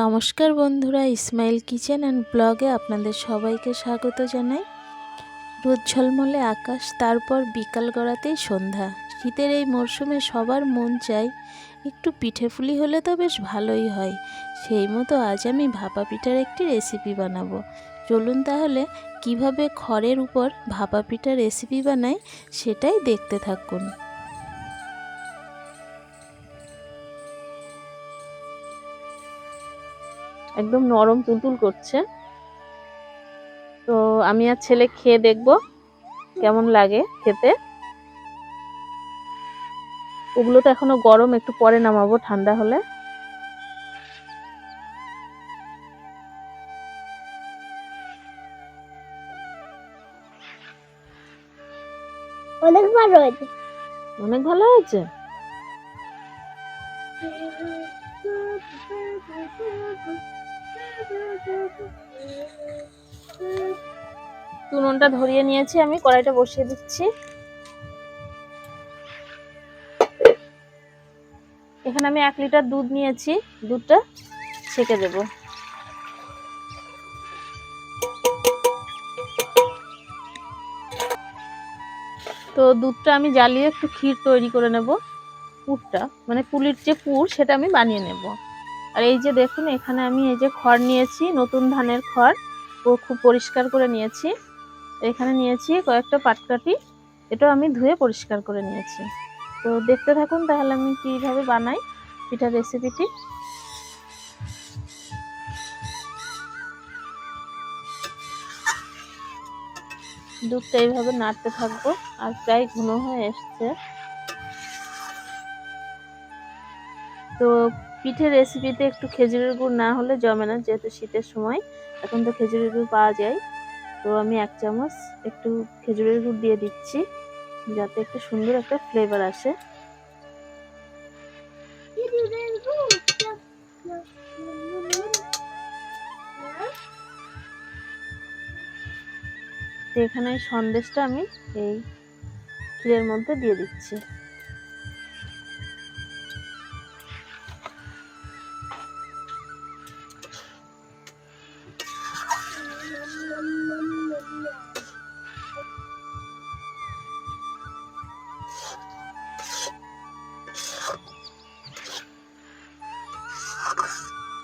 নমস্কার বন্ধুরা, Ismail kitchen and ব্লগে আপনাদের সবাইকে স্বাগত জানাই। রোদ ঝলমলে আকাশ, তারপর বিকাল গড়াতেই সন্ধ্যা। শীতের এই মরশুমে সবার মন চাই একটু পিঠে পুলি হলে তো বেশ ভালোই হয়। সেই মতো আজ আমি ভাপা পিঠার একটি রেসিপি বানাবো। চলুন তাহলে কিভাবে খড়ের উপর ভাপা পিঠার রেসিপি বানাই সেটাই দেখতে থাকুন। একদম নরম তুলতুল করছে, তো আমি আর ছেলে খেয়ে দেখব কেমন লাগে খেতে। ওগুলো তো এখনো গরম, একটু পরে নামাবো ঠান্ডা হলে। অনেক ভালো হয়েছে, অনেক ভালো হয়েছে। উনুনটা ধরিয়ে নিয়েছি, আমি কড়াইটা বসিয়ে দিচ্ছি। এখানে আমি 1 লিটার দুধ নিয়েছি, দুধটা ছেঁকে দেব। তো দুধটা আমি জ্বালিয়ে একটু ক্ষীর তৈরি করে নেব। পুরটা মানে পুলির যে পুর সেটা আমি বানিয়ে নেব। আর এই যে দেখুন, এখানে আমি এই যে খড় নিয়েছি, নতুন ধানের খড়, ও খুব পরিষ্কার করে নিয়েছি। এখানে নিয়েছি কয়েকটা পাটকাঠি, এটা আমি ধুয়ে পরিষ্কার করে নিয়েছি। তো দেখতে থাকুন তাহলে আমি কিভাবে বানাই পিঠার রেসিপিটি। দুধটা এইভাবে নাড়তে থাকবো, আর প্রায় ঘন হয়ে এসছে। তো পিঠের রেসিপিতে একটু খেজুরের গুড় না হলে জমে না, যেহেতু শীতের সময় এখন তো খেজুরের গুড় পাওয়া যায়। তো আমি 1 চামচ একটু খেজুরের গুড় দিয়ে দিচ্ছি, যাতে একটু সুন্দর একটা ফ্লেভার আসে। তো এখানে সন্দেশটা আমি এই ক্ষীরের মধ্যে দিয়ে দিচ্ছি।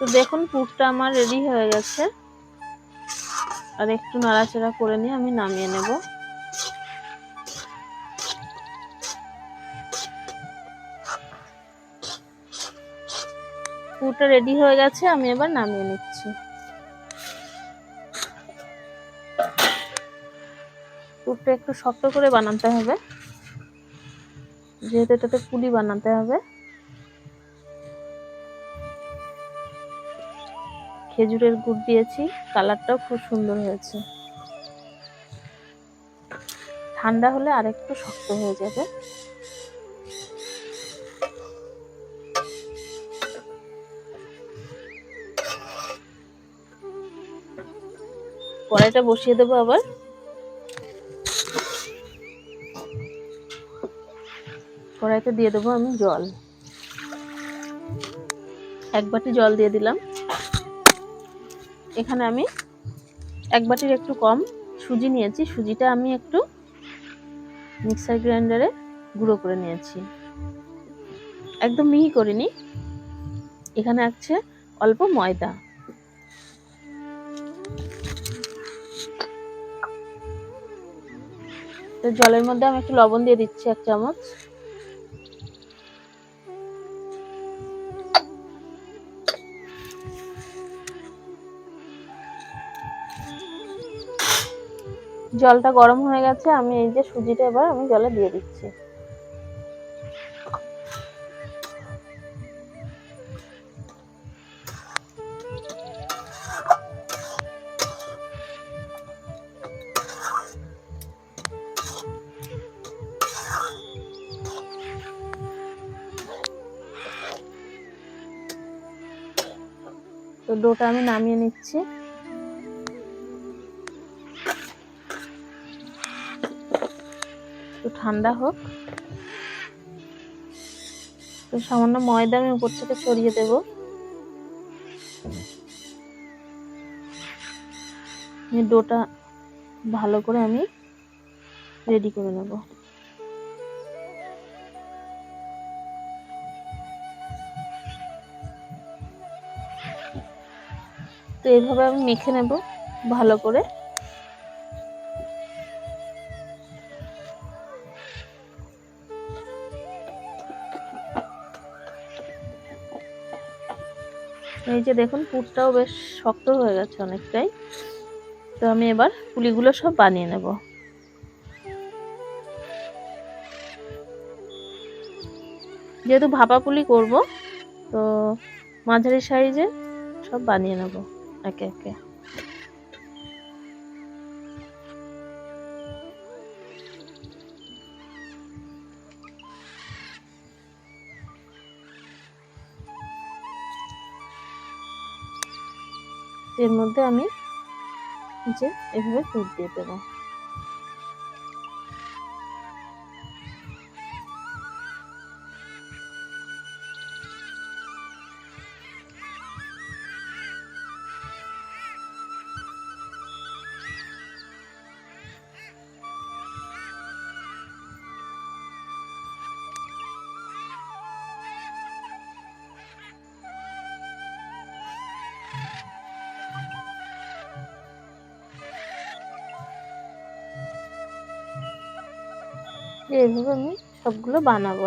তো দেখুন পুরটা আমার রেডি হয়ে গেছে, আর একটু নাড়াচাড়া করে নিয়ে আমি নামিয়ে নেব। পুরটা রেডি হয়ে গেছে, আমি এবার নামিয়ে নিচ্ছি। পুরটা একটু শক্ত করে বানাতে হবে, যেহেতু এটাতে পুলি বানাতে হবে। খেজুরের গুড় দিয়েছি, কালারটাও খুব সুন্দর হয়েছে। ঠান্ডা হলে আরেকটু শক্ত হয়ে যাবে। কড়াইটা বসিয়ে দেবো আবার। কড়াইতে দিয়ে দেবো আমি জল, 1 বাটি জল দিয়ে দিলাম। এখানে আমি 1 বাটির একটু কম সুজি নিয়েছি, সুজিটা আমি একটু মিক্সার গ্রাইন্ডারে গুঁড়ো করে নিয়েছি, একদম মিহি করিনি। এখানে আছে অল্প ময়দা। তো জলের মধ্যে আমি একটু লবণ দিয়ে দিচ্ছি 1 চামচ। জলটা গরম হয়ে গেছে, আমি এই যে সুজিটা এবার আমি জলে দিয়ে দিচ্ছি। তো ডোটা আমি নামিয়ে নিচ্ছি। একটু ঠান্ডা হোক। তো সামান্য ময়দা আমি উপর থেকে ছড়িয়ে দেব। ডোটা ভালো করে আমি রেডি করে নেব। তো এইভাবে আমি মেখে নেব ভালো করে। এই যে দেখুন পুরটাও বেশ শক্ত হয়ে গেছে অনেকটাই। তো আমি এবার পুলিগুলো সব বানিয়ে নেব। যেহেতু ভাপা পুলি করব, তো মাঝারি সাইজে সব বানিয়ে নেব একে একে। এর মধ্যে আমি যে এভাবে পুর দিয়ে দেবো। এইভাবে আমি সবগুলো বানাবো।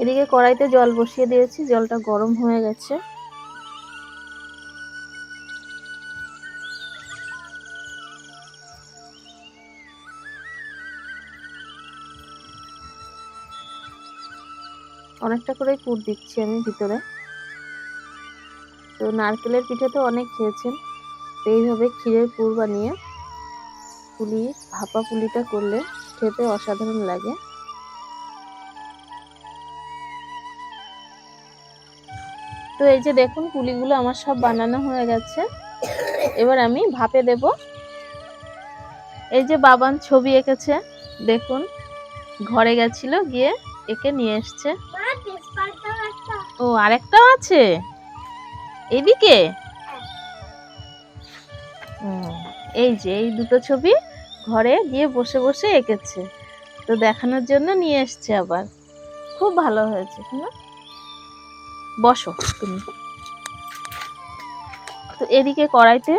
এদিকে কড়াইতে জল বসিয়ে দিয়েছি, জলটা গরম হয়ে গেছে। অনেকটা করে পুর দিচ্ছি আমি ভিতরে। তো নারকেলের পিঠে তো অনেক খেয়েছেন, তো এইভাবে ক্ষীরের পুর বানিয়ে পুলি ভাপা পুলিটা করলে খেতে অসাধারণ লাগে। তো এই যে দেখুন পুলিগুলো আমার সব বানানো হয়ে গেছে। এবার আমি ভাপে দেব। এই যে বাবান ছবি এঁকেছে, দেখুন ঘরে গেছিল, গিয়ে একে নিয়ে এসছে। ও আরেকটাও আছে এইদিকে। এই যে এই দুটো ছবি ঘরে গিয়ে বসে বসে এঁকেছে, তো দেখানোর জন্য নিয়ে এসছে আবার। খুব ভালো হয়েছে না? বসো তুমি। তো এদিকে কড়াইতে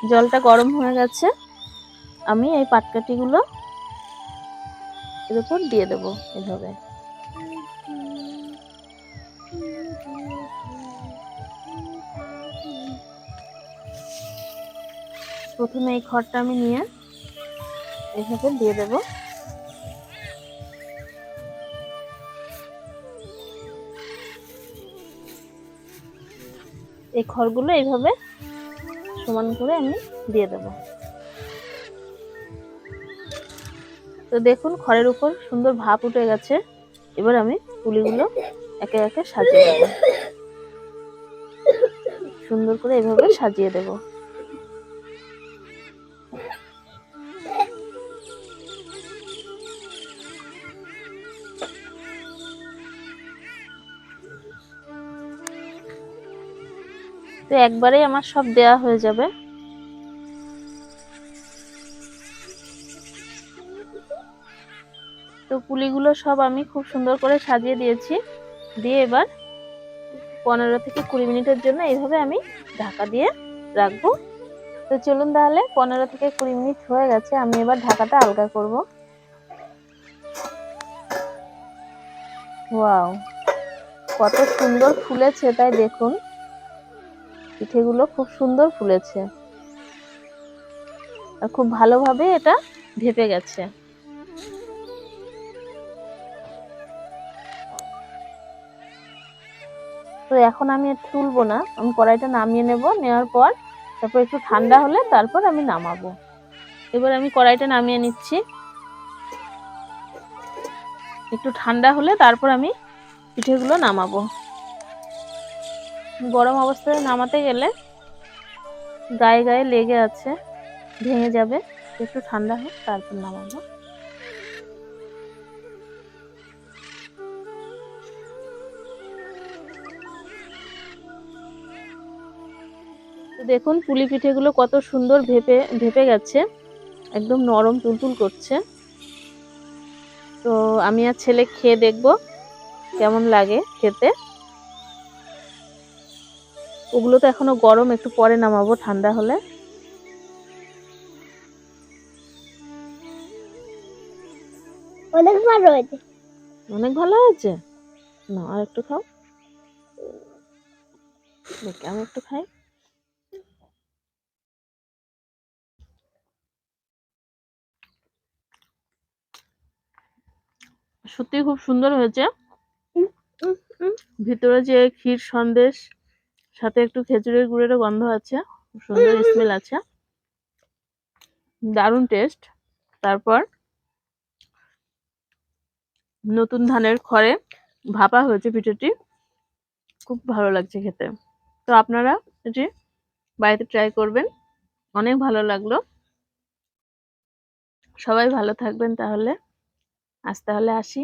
জলটা গরম হয়ে গেছে, আমি এই পাটকাঠিগুলো এর উপর দিয়ে দেবো এভাবে। প্রথমে এই খড়টা আমি নিয়ে এভাবে দিয়ে দেব। এই খড়গুলো এইভাবে সমান করে আমি দিয়ে দেব। তো দেখুন খড়ের উপর সুন্দর ভাপ উঠে গেছে। এবার আমি পুলিগুলো একে একে সাজিয়ে দেব। সুন্দর করে এভাবে সাজিয়ে দেব। তো একবারেই আমার সব দেয়া হয়ে যাবে। তো পুলিগুলো সব আমি খুব সুন্দর করে সাজিয়ে দিয়েছি। দিয়ে এবার 15 থেকে 20 মিনিটের জন্য এইভাবে আমি ঢাকা দিয়ে রাখবো। তো চলুন তাহলে 15 থেকে 20 মিনিট হয়ে গেছে, আমি এবার ঢাকাটা আলগা করব। ওয়াও, কত সুন্দর ফুলেছে, তাই দেখুন পিঠেগুলো খুব সুন্দর ফুলেছে আর খুব ভালোভাবে এটা ভেপে গেছে। তো এখন আমি তুলবো না, আমি কড়াইটা নামিয়ে নেব। নেওয়ার পর তারপর একটু ঠান্ডা হলে তারপর আমি নামাবো। এবার আমি কড়াইটা নামিয়ে নিচ্ছি। একটু ঠান্ডা হলে তারপর আমি পিঠেগুলো নামাবো। গরম অবস্থায় নামাতে গেলে গায়ে গায়ে লেগে আছে, ভেঙে যাবে। একটু ঠান্ডা হোক তারপর নামাবো। তো দেখুন পুলি পিঠেগুলো কত সুন্দর ভেপে গেছে, একদম নরম তুলতুল করছে। তো আমি আর ছেলে খেয়ে দেখবো কেমন লাগে খেতে। ওগুলো তো এখনো গরম, একটু পরে নামাবো ঠান্ডা হলে। অনেক ভালো হয়েছে, অনেক ভালো হয়েছে। না আর একটু খাও, দেখ আমি একটু খাই। সত্যি খুব সুন্দর হয়েছে। ভিতরে যে ক্ষীর সন্দেশ, সাথে একটু খেজুরের গুড়েরও গন্ধ আছে, খুব সুন্দর স্মেল আছে, দারুণ টেস্ট। তারপর নতুন ধানের খড়ে ভাপা হয়েছে পিঠেটি, খুব ভালো লাগছে খেতে। তো আপনারা এটি বাড়িতে ট্রাই করবেন, অনেক ভালো লাগলো। সবাই ভালো থাকবেন তাহলে, আজ তাহলে আসি।